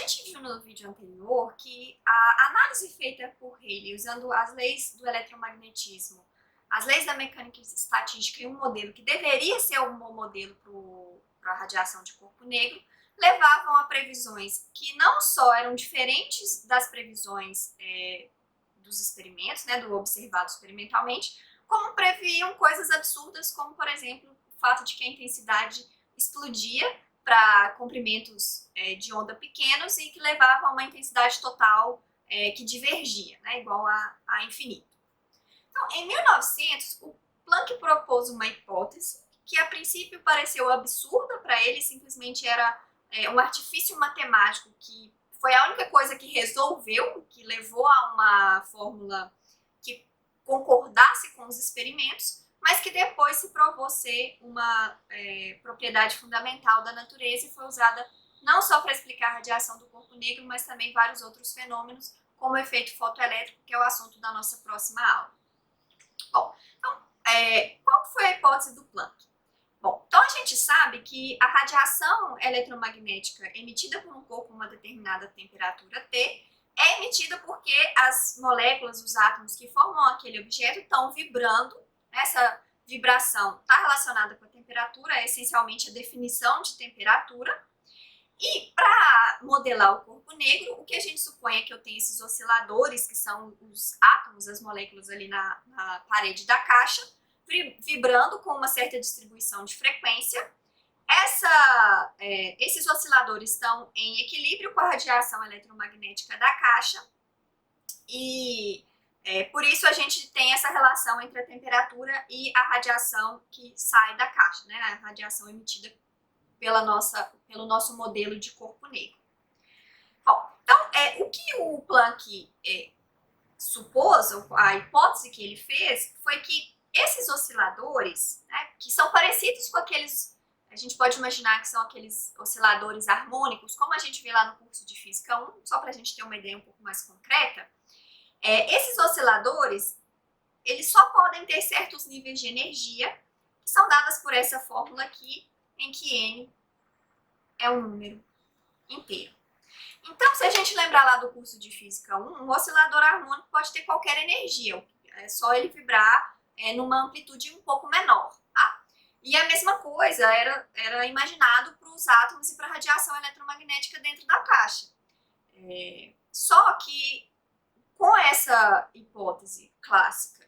gente viu no vídeo anterior que a análise feita por Rayleigh usando as leis do eletromagnetismo, as leis da mecânica estatística e um modelo que deveria ser um bom modelo para a radiação de corpo negro, levavam a previsões que não só eram diferentes das previsões dos experimentos, né, do observado experimentalmente, como previam coisas absurdas, como, por exemplo, o fato de que a intensidade explodia para comprimentos de onda pequenos e que levavam a uma intensidade total que divergia, né, igual a infinito. Então, em 1900, o Planck propôs uma hipótese que a princípio pareceu absurda para ele, simplesmente era um artifício matemático que foi a única coisa que resolveu, que levou a uma fórmula que concordasse com os experimentos, mas que depois se provou ser uma propriedade fundamental da natureza e foi usada não só para explicar a radiação do corpo negro, mas também vários outros fenômenos, como o efeito fotoelétrico, que é o assunto da nossa próxima aula. Bom, então, qual foi a hipótese do Planck? Bom, então a gente sabe que a radiação eletromagnética emitida por um corpo a uma determinada temperatura T é emitida porque as moléculas, os átomos que formam aquele objeto estão vibrando. Essa vibração está relacionada com a temperatura, é essencialmente a definição de temperatura. E para modelar o corpo negro, o que a gente supõe é que eu tenho esses osciladores, que são os átomos, as moléculas ali na parede da caixa, vibrando com uma certa distribuição de frequência. Esses osciladores estão em equilíbrio com a radiação eletromagnética da caixa e por isso a gente tem essa relação entre a temperatura e a radiação que sai da caixa, né? A radiação emitida pelo nosso modelo de corpo negro. Bom, então, o que o Planck supôs, a hipótese que ele fez, foi que esses osciladores, né, que são parecidos com aqueles, a gente pode imaginar que são aqueles osciladores harmônicos, como a gente vê lá no curso de Física 1, só para a gente ter uma ideia um pouco mais concreta, esses osciladores, eles só podem ter certos níveis de energia, que são dadas por essa fórmula aqui, em que N é um número inteiro. Então, se a gente lembrar lá do curso de Física 1, um oscilador harmônico pode ter qualquer energia, é só ele vibrar numa amplitude um pouco menor, tá? E a mesma coisa era imaginado para os átomos e para a radiação eletromagnética dentro da caixa. Só que com essa hipótese clássica,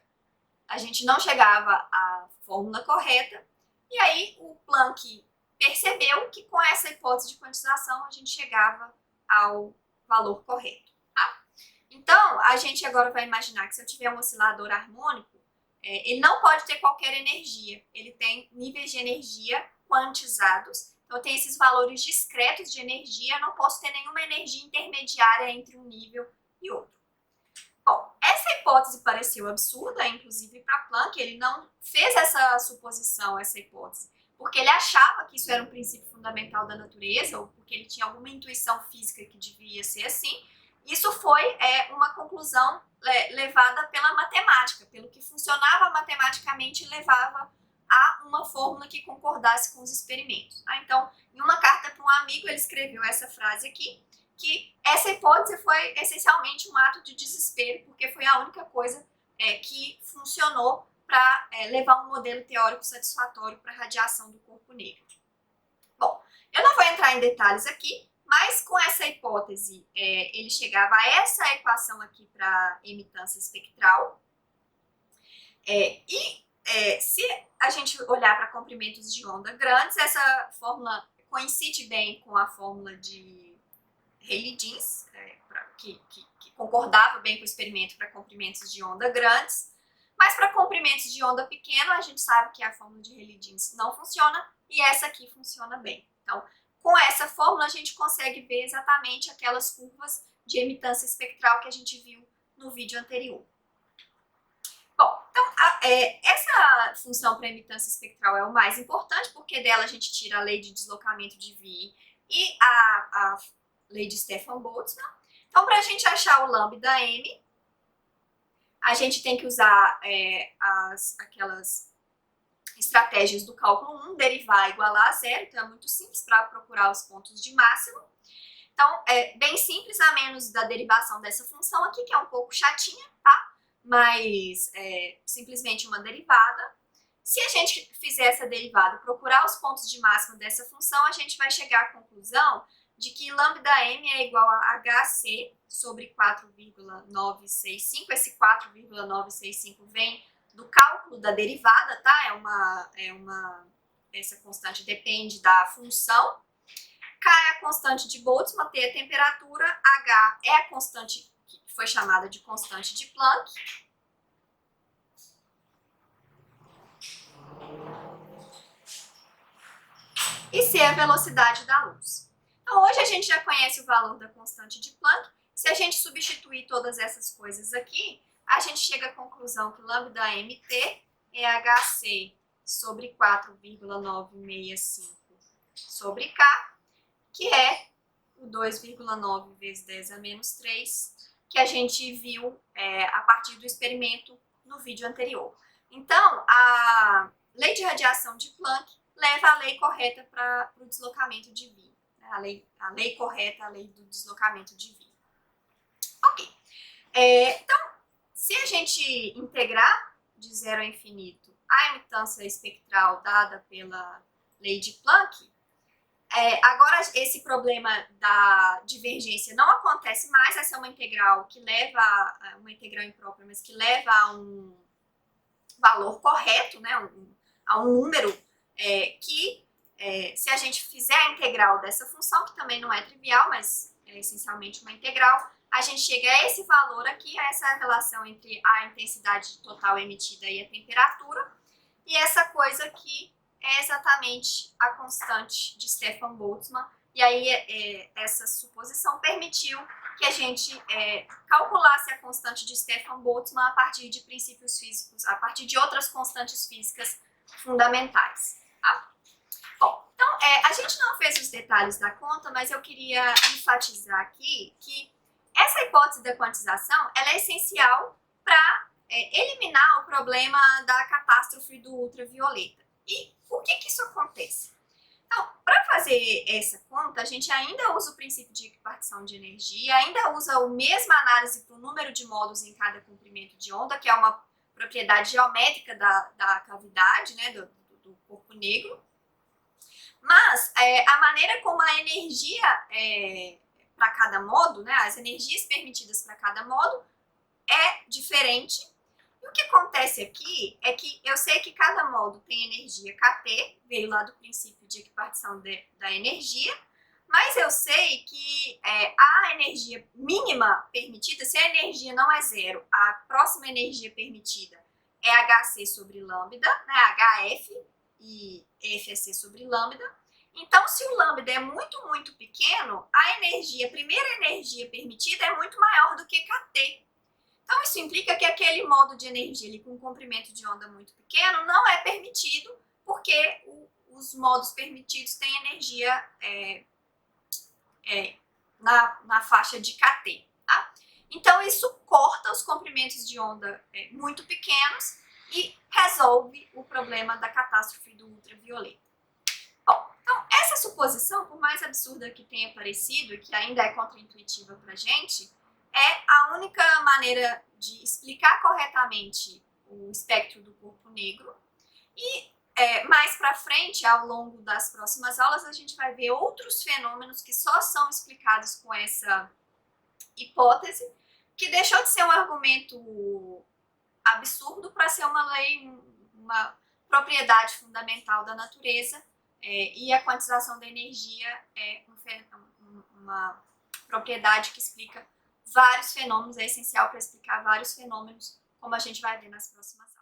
a gente não chegava à fórmula correta, e aí o Planck percebeu que com essa hipótese de quantização a gente chegava ao valor correto, tá? Então, a gente agora vai imaginar que se eu tiver um oscilador harmônico, ele não pode ter qualquer energia, ele tem níveis de energia quantizados, então tem esses valores discretos de energia, não posso ter nenhuma energia intermediária entre um nível e outro. Bom, essa hipótese pareceu absurda, inclusive para Planck, ele não fez essa suposição, essa hipótese, porque ele achava que isso era um princípio fundamental da natureza, ou porque ele tinha alguma intuição física que devia ser assim. Isso foi uma conclusão levada pela matemática, pelo que funcionava matematicamente e levava a uma fórmula que concordasse com os experimentos. Então, em uma carta para um amigo, ele escreveu essa frase aqui, que essa hipótese foi essencialmente um ato de desespero, porque foi a única coisa que funcionou para levar um modelo teórico satisfatório para a radiação do corpo negro. Bom, eu não vou entrar em detalhes aqui, mas com essa hipótese ele chegava a essa equação aqui para emitância espectral. Se a gente olhar para comprimentos de onda grandes, essa fórmula coincide bem com a fórmula de Rayleigh-Jeans, que concordava bem com o experimento para comprimentos de onda grandes, mas para comprimentos de onda pequena, a gente sabe que a fórmula de Rayleigh-Jeans não funciona e essa aqui funciona bem. Então, com essa fórmula, a gente consegue ver exatamente aquelas curvas de emitância espectral que a gente viu no vídeo anterior. Bom, então, essa função para emitância espectral é o mais importante, porque dela a gente tira a lei de deslocamento de Wien e a lei de Stefan-Boltzmann. Então, para a gente achar o lambda m, a gente tem que usar aquelas estratégias do cálculo 1, derivar igual a zero, então é muito simples para procurar os pontos de máximo. Então, é bem simples, a menos da derivação dessa função aqui, que é um pouco chatinha, tá? Mas é simplesmente uma derivada. Se a gente fizer essa derivada, procurar os pontos de máxima dessa função, a gente vai chegar à conclusão de que lambda_m é igual a hc sobre 4,965. Esse 4,965 vem do cálculo da derivada, tá? Essa constante depende da função. K é a constante de Boltzmann, T é a temperatura, H é a constante que foi chamada de constante de Planck. E C é a velocidade da luz. Então, hoje a gente já conhece o valor da constante de Planck. Se a gente substituir todas essas coisas aqui, a gente chega à conclusão que lambda_mt é hc sobre 4,965 sobre K, que é o 2,9 vezes 10 a menos 3, que a gente viu a partir do experimento no vídeo anterior. Então, a lei de radiação de Planck leva a lei correta para o deslocamento de Wien. A lei correta, a lei do deslocamento de Wien. Ok. Então, se a gente integrar de zero a infinito a emitância espectral dada pela lei de Planck, agora esse problema da divergência não acontece mais. Essa é uma integral que leva a uma integral imprópria, mas que leva a um valor correto, né, a um número que, se a gente fizer a integral dessa função, que também não é trivial, mas é essencialmente uma integral, a gente chega a esse valor aqui, a essa relação entre a intensidade total emitida e a temperatura, e essa coisa aqui é exatamente a constante de Stefan Boltzmann, e aí essa suposição permitiu que a gente calculasse a constante de Stefan Boltzmann a partir de princípios físicos, a partir de outras constantes físicas fundamentais. Tá? Bom, então a gente não fez os detalhes da conta, mas eu queria enfatizar aqui que essa hipótese da quantização ela é essencial para eliminar o problema da catástrofe do ultravioleta. E por que isso acontece? Então, para fazer essa conta, a gente ainda usa o princípio de equipartição de energia, ainda usa a mesma análise para o número de modos em cada comprimento de onda, que é uma propriedade geométrica da cavidade, né, do corpo negro. Mas a maneira como a energia para cada modo, né, as energias permitidas para cada modo, é diferente. E o que acontece aqui é que eu sei que cada modo tem energia kT, veio lá do princípio de equipartição da energia, mas eu sei que a energia mínima permitida, se a energia não é zero, a próxima energia permitida é Hc sobre lambda, né, Hf, e F é C sobre lambda. Então, se o lambda é muito, muito pequeno, a primeira energia permitida é muito maior do que kT. Então, isso implica que aquele modo de energia ali, com um comprimento de onda muito pequeno não é permitido, porque os modos permitidos têm energia na faixa de kT. Tá? Então, isso corta os comprimentos de onda muito pequenos e resolve o problema da catástrofe do ultravioleta. Bom, então, essa suposição, por mais absurda que tenha parecido e que ainda é contraintuitiva para a gente, é a única maneira de explicar corretamente o espectro do corpo negro. E mais para frente, ao longo das próximas aulas, a gente vai ver outros fenômenos que só são explicados com essa hipótese, que deixou de ser um argumento absurdo para ser uma lei, uma propriedade fundamental da natureza, e a quantização da energia é uma propriedade que explica vários fenômenos, é essencial para explicar vários fenômenos, como a gente vai ver nas próximas aulas.